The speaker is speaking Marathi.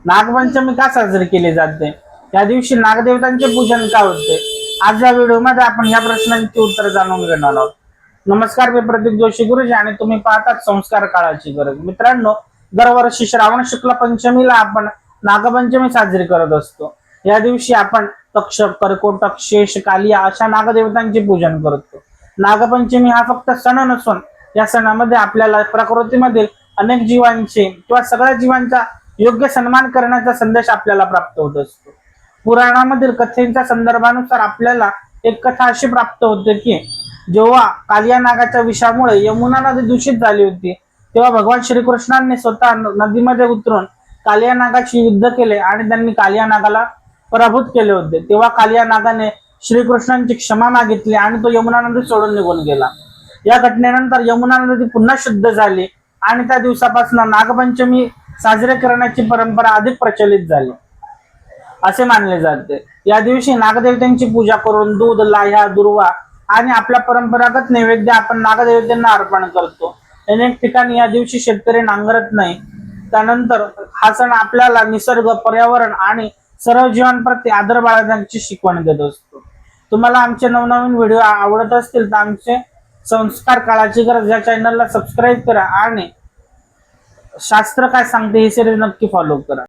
नागपंचमी का साजरी केली जाते, या दिवशी नागदेवतांचे पूजन का होते, आज या व्हिडिओमध्ये आपण या प्रश्नांची उत्तर जाणून घेणार आहोत. नमस्कार, मी प्रदीप जोशी गुरुजी आणि तुम्ही पाहतात संस्कार काळाची गरज. मित्रांनो, दरवर्षी श्रावण शुक्ल पंचमीला आपण नागपंचमी साजरी करत असतो. या दिवशी आपण तक्षक, कर्कोटक, शेष, कालिया अशा नागदेवतांचे पूजन करतो. नागपंचमी हा फक्त सण नसून या सणामध्ये आपल्याला प्रकृतीमधील अनेक जीवांचे किंवा सगळ्या जीवांचा योग्य सन्मान करण्याचा संदेश आपल्याला प्राप्त होत असतो. पुराणामधील कथेच्या संदर्भानुसार आपल्याला एक कथा अशी प्राप्त होते की जेव्हा कालिया नागाच्या विषामुळे यमुना नदी दूषित झाली होती, तेव्हा भगवान श्रीकृष्णांनी स्वतः नदीमध्ये उतरून कालिया नागाशी युद्ध केले आणि त्यांनी कालिया नागाला पराभूत केले होते. तेव्हा कालिया नागाने श्रीकृष्णांची क्षमा मागितली आणि तो यमुना नदी सोडून निघून गेला. या घटनेनंतर यमुना नदी पुन्हा शुद्ध झाली आणि त्या दिवसापासून नागपंचमी साजरे करण्याची परंपरा अधिक प्रचलित झाली असे मानले जाते. या दिवशी नागदेवतांची पूजा करून दूध, लाह्या, दुर्वा आणि आपल्या परंपरागत नैवेद्य आपण नागदेवतांना अर्पण करतो. अनेक ठिकाणी या दिवशी शेतकरी नांगरत नाही. त्यानंतर हा सण आपल्याला निसर्ग, पर्यावरण आणि सर्व जीवांप्रती आदर बाळगण्याची शिकवण देत असतो. तुम्हाला आमचे नवनवीन व्हिडिओ आवडत असतील तर आमचे संस्कार काळाची गरज या चॅनलला सबस्क्राईब करा आणि शास्त्र काय सांगते ही सिरीज नक्की फॉलो करा.